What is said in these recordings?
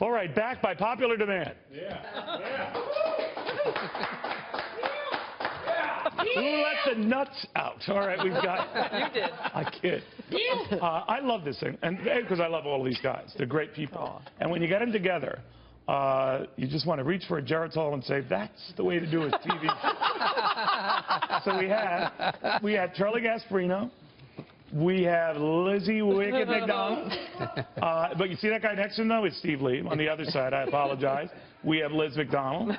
All right, back by popular demand. Who let the nuts out? All right, we've got. You did. I kid. I love this thing, and because I love all these guys. They're great people. And when you get them together, you just want to reach for a Geritol and say, "That's the way to do a TV." So we had Charlie Gasparino. We have Lizzie Wicked McDonald. But you see that guy next to him, though? It's Steve Lee. On the other side, I apologize. We have Liz McDonald,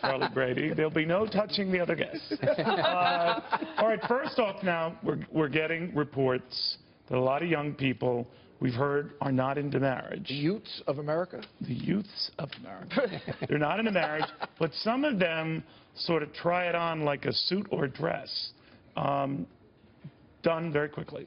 Charlie Brady. There'll be no touching the other guests. All right, first off now, we're getting reports that a lot of young people we've heard are not into marriage. The youths of America? The youths of America. They're not into marriage, but some of them sort of try it on like a suit or dress. Done very quickly.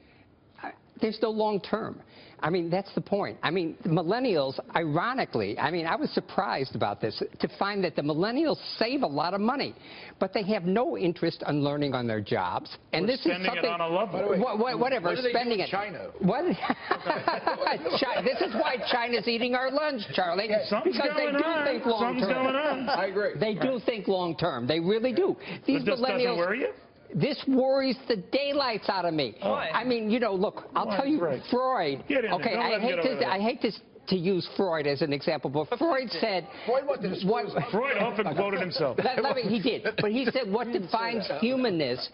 There's no long term. I mean, that's the point. I mean, the millennials, ironically, I mean, I was surprised about this, to find that the millennials save a lot of money, but they have no interest in learning on their jobs. And this is something. Spending it on a loved one. Whatever, What do they spending do in it. China? What? This is why China's eating our lunch, Charlie. Something's because they going do on. think long Something's term. going on. I agree. They do think long term. They really do. These But this doesn't millennials. worry you? This worries the daylights out of me. Why? I mean, you know, look, I'll Why, tell you, Freud? Freud. Get in Okay, there. Don't let him get away with it. I hate to use Freud as an example, but Freud said. Freud wanted to screw us up. Freud often quoted himself. He did, but he said what defines humanness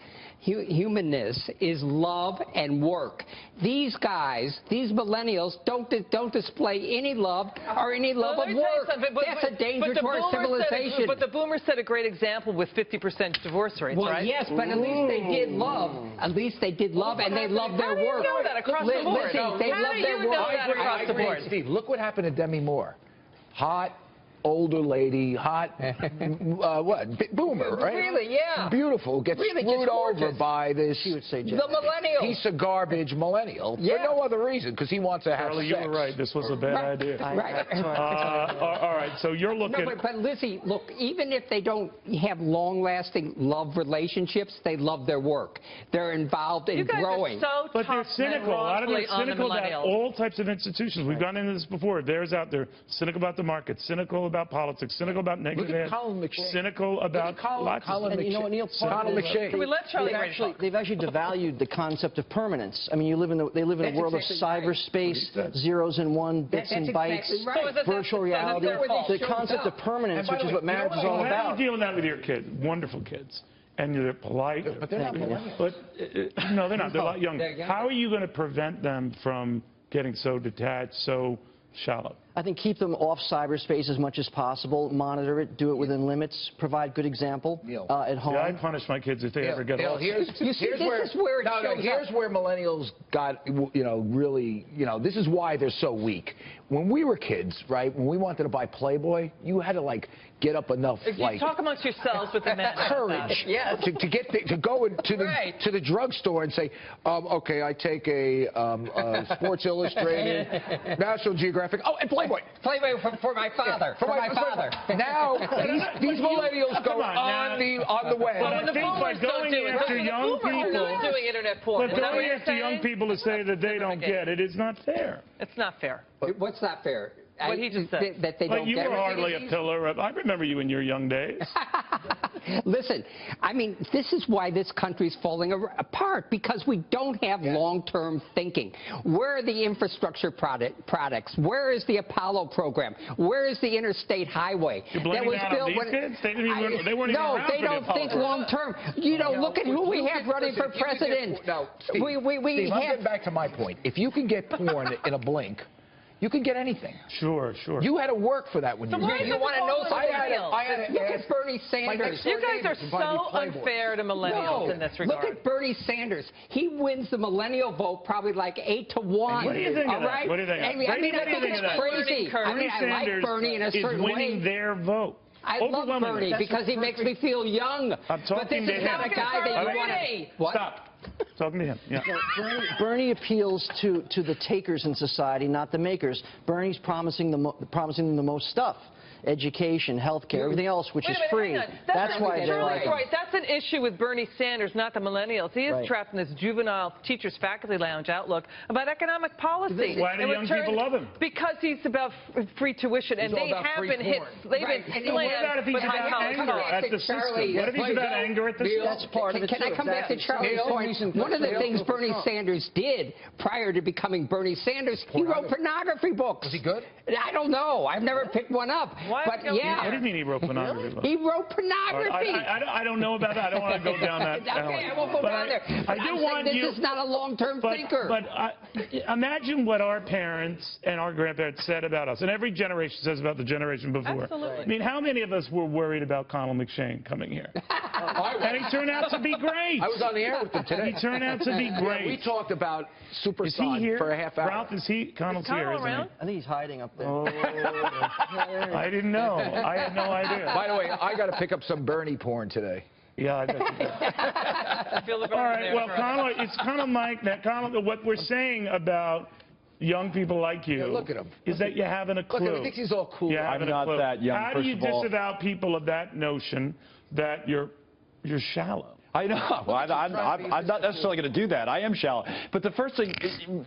is love and work. These guys, these millennials, don't display any love or any love of work. That's a danger to our civilization. But the boomers set a great example with 50% divorce rates, Well, right? yes, but at least they did love. At least they did love, and they loved their work. How do you know that across the board? Listen, they How love do their you work. know that across the board? Steve, look what happened to Demi Moore. Hot, older lady, hot, boomer, right? Really, yeah. Beautiful, gets Really, screwed just over gorgeous. by this The millennial. piece of garbage millennial Yeah. for no other reason, because he wants to have Charlie, sex. you were right. This was a bad idea. Right. All right, so you're looking. No, but Lizzie, look, even if they don't have long-lasting love relationships, they love their work. They're involved in You guys growing. are so But they're tough cynical. A lot of them wrongfully are cynical on the about millennials. all types of institutions. We've gone into this before. Theirs out there. Cynical about the market. Cynical about politics. Cynical about Look negative at ads. Colin McShane. Cynical about lots of Colin And you know what, Neil, part Colin of it is, McShane. Can we let Charlie they've actually devalued the concept of permanence. I mean, they live in That's a world exactly of right. cyberspace, zeros and one, bits and That's bytes, exactly right. So is that- virtual so is that reality. their fault? The concept of permanence, And by which the is way, what you know marriage what? is all How do you about. deal with that with your kids? Wonderful kids. And they're polite. But they're not millennials. But no, they're not. They're a lot younger. They're younger. How are you going to prevent them from getting so detached, so shallow? I think keep them off cyberspace as much as possible, monitor it, do it within limits, provide good example Neil. at home. Yeah, I punish my kids if they ever get Neil, off. here's You see, here's this is where it shows here's up. where millennials got, really, this is why they're so weak. When we were kids, right, when we wanted to buy Playboy, you had to, get up enough, If you talk amongst yourselves with the men. courage Yes. to go into Right. the drugstore and say, okay, I take a Sports Illustrated, National Geographic, and Playboy. Playboy for my father. For my father. Now these millennials go Come on, on the web. But when the Things boomers like don't going do it, after when the young boomers people- are doing internet porn. But Is that what going you're after young saying? people to say that they don't get it is not fair. It's not fair. What's not fair? What he just said. That they But don't you get were it. hardly a pillar of. I remember you in your young days. Listen, I mean, this is why this country's falling apart, because we don't have long-term thinking. Where are the infrastructure products? Where is the Apollo program? Where is the interstate highway You're blaming that on these kids? They weren't even around they for the don't Apollo think program. long-term. You know, look at who we have running for president. No, Steve, We Steve, I'm have. getting back to my point. If you can get porn in a blink, you can get anything. Sure. You had to work for that when you why were is You it want to know all something? millennials? I had to Look ask at Bernie Sanders. next You guys are neighbors if I so did Playboy. unfair to millennials in this regard. Look at Bernie Sanders. He wins the millennial vote probably like 8-1. What do you think of all that? right? What do you think of that? I mean, Brady, I what do you think think it's of that? crazy. I mean, I like Bernie in a is certain winning way. their vote. I love Overwhelmingly. Bernie because he makes me feel young. I'm talking but this to is him. not a guy that you want to. What? Stop. Talking to him. Yeah. Bernie appeals to the takers in society, not the makers. Bernie's promising them the most stuff. education, healthcare, everything else, which Wait is a minute, free. hang on. That's why they Charlie's like him. right. That's an issue with Bernie Sanders, not the millennials. He is Right. trapped in this juvenile teachers faculty lounge outlook about economic policy. Why do In young return- people love him? Because he's about free tuition, and He's all they about have free been hit. porn. They've Right. been And What about slammed if he's with high about college anger costs. at the system? Charlie, What if he's about anger at the system? That's part of it, Can I too. come back to Exactly. Charlie's point? One of the things Bernie Sanders did prior to becoming Bernie Sanders, he wrote pornography books. Was he good? I don't know. I've never picked one up. Why But is he yeah. What do you mean he wrote pornography? books? He wrote pornography. I don't know about that. I don't want to go down that Okay, alley. I won't go But down there. I But do I'm saying want this you. is not a long-term thinker. But imagine what our parents and our grandparents said about us, and every generation says about the generation before. Absolutely. I mean, how many of us were worried about Conall McShane coming here? And he turned out to be great. I was on the air with him today. He turned out to be great. We talked about Super Is he Son here? for a half hour. Ralph, is he? Connell's here, Connell isn't around? I think he's hiding up there. he? Oh, I didn't know. I had no idea. By the way, I got to pick up some Bernie porn today. Yeah, I bet you did. Feel the All burn right, there, well, Charlie. Connell, it's kind of Mike. That Connell, what we're saying about young people like you Yeah, look at him. is that you haven't a clue. Look at him. He thinks he's all cool. You I'm haven't a not clue. that young, How do you first of all. disavow people of that notion that you're shallow? I know. Well, I'm not necessarily going to do that. I am shallow. But the first thing,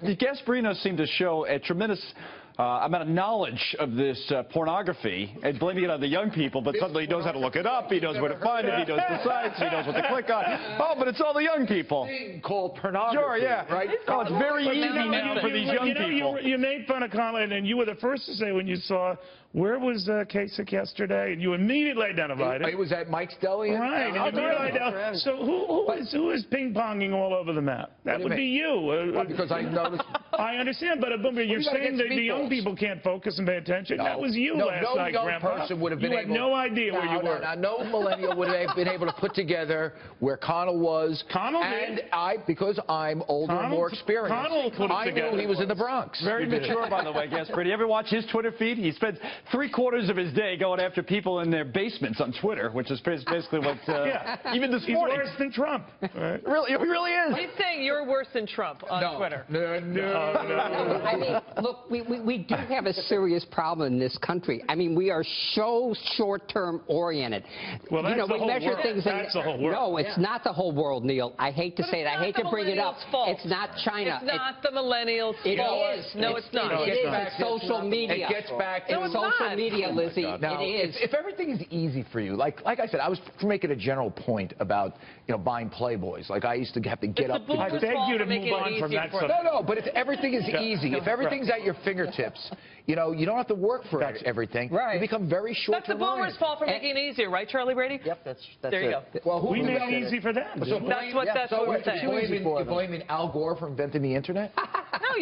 Gasparino seemed to show a tremendous amount of knowledge of this pornography and blaming it on the young people, but suddenly he knows how to look it up, he knows where to find it, he knows the sites, he knows what to click on. Oh, but it's all the young people. Thing called pornography. Sure, yeah. Right? Oh, it's very But easy now for these young people. You made fun of Connell, and you were the first to say when you saw, where was Kasich yesterday? And you immediately identified It was at Mike's Deli. Right, and you immediately identified. So who is ping-ponging all over the map? That do you would be you. Well, because I noticed. I understand, but you're you got saying against that the young meatballs? people can't focus and pay attention. No. That was you No, last no night, young Grandpa. person would have been You had able. no idea where you were. No millennial would have been able to put together where Connell was. Connell and did. because I'm older and more experienced, Connell put it I together. knew he was in the Bronx. Very mature, by the way, Gasparino. You ever watch his Twitter feed? He spends 3/4 of his day going after people in their basements on Twitter, which is basically what, Yeah. even this He's morning. worse than Trump. Right? Really, he really is. He's saying you're worse than Trump on Twitter. No. I mean, look, we do have a serious problem in this country. I mean, we are so short-term oriented. Well, that's you know, the we whole measure world. things. That's the whole world. No, it's not the whole world, Neil. I hate to But say it. it's I not hate the to bring it up. millennials' fault. It's not China. It's not the millennials' It fault. is. No, it's not. It is. back It's to- social media. It gets back to No, it's social not. media, Lizzie. Now, It is. if everything is easy for you, like I said, I was making a general point about buying Playboys. Like I used to have to get It's up. the I boomers' beg fault you for to move making it on from easier that for subject. them. No, but if everything is easy, if everything's at your fingertips, you don't have to work for everything. Right. You become very short. That's the boomers' fault for making it easier, right, Charlie Brady? Yep, that's There you it. go. Well, who We made invented it easy for them. So That's what we're saying. You're blaming Al Gore for inventing the internet? No,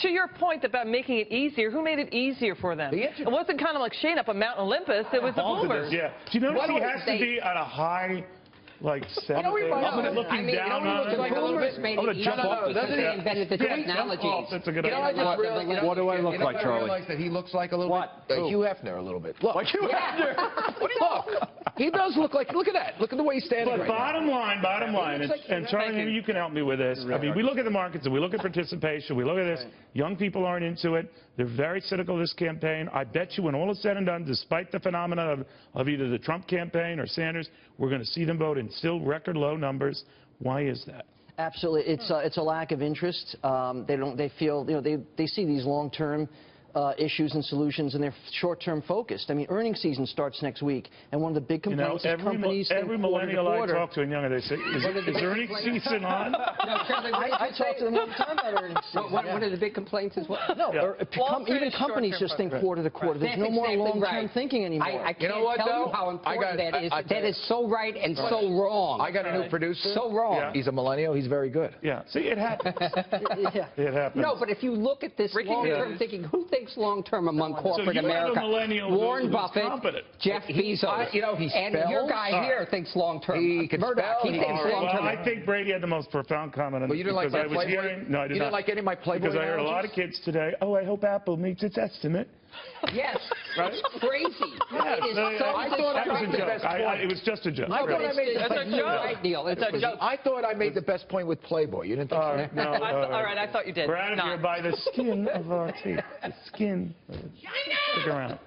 to your point about making it easier, who made it easier for them? The It internet. wasn't kind of like Shane up on Mount Olympus. It was the All of boomers. this, yeah. Do you notice Why do he I has to say- be at a high, like, 7? I looking down on it. like a little bit. made I'm it gonna jump easier off this because thing. they invented the Yeah, technology. jump off. That's a good I idea. just realized, What do I look like, I Charlie? realized that he looks like a little What? bit Who? Hugh Hefner a little bit. Look. Like you after. What do you look? He does look like. Look at that. Look at the way he's standing But right now. bottom line, looks like- and Charlie, maybe you can help me with this. I mean, we look at the markets and we look at participation. We look at this. Young people aren't into it. They're very cynical of this campaign. I bet you when all is said and done, despite the phenomenon of either the Trump campaign or Sanders, we're going to see them vote in still record low numbers. Why is that? Absolutely, it's a lack of interest. They feel they see these long-term issues and solutions, and they're short-term focused. I mean, earnings season starts next week, and one of the big complaints is companies think every quarter to millennial I quarter. talk to in younger, they say, is earnings season on? No, Charlie, I talk to them all the time about earnings season. one of the big complaints is what? No, Yeah. Wall Street even is companies short-term just think focused. quarter to quarter. There's no That's more exactly long-term right. thinking anymore. I can't know what, tell though? you how important that is. That is so right and so wrong. I got a new producer. So wrong. Yeah. He's a millennial. He's very good. Yeah, see, it happens. Yeah. It happens. No, but if you look at this Ricky long-term News. thinking, who thinks long-term among corporate you have a America? millennial who- Warren who's Buffett, competent. Jeff Bezos, he and your spells. guy here thinks long-term. He can Murdoch, spell, he he thinks can read. Well, long-term. I think Brady had the most profound comment on Well, you didn't like because my I was Playboy? hearing. No, I did You not. didn't like any of my Playboy Because I heard a lot of analogies? kids today. Oh, I hope Apple meets its estimate. Yes, Right? it's crazy. It is No, so I thought that was a the joke. best point. It was just a joke. I thought I made the That's a best joke. right, Neil. It's a joke. I thought I made the best point with Playboy. You didn't think so? No, All right, I thought you did. We're out of Not. here by the skin of our teeth. The skin. Stick around.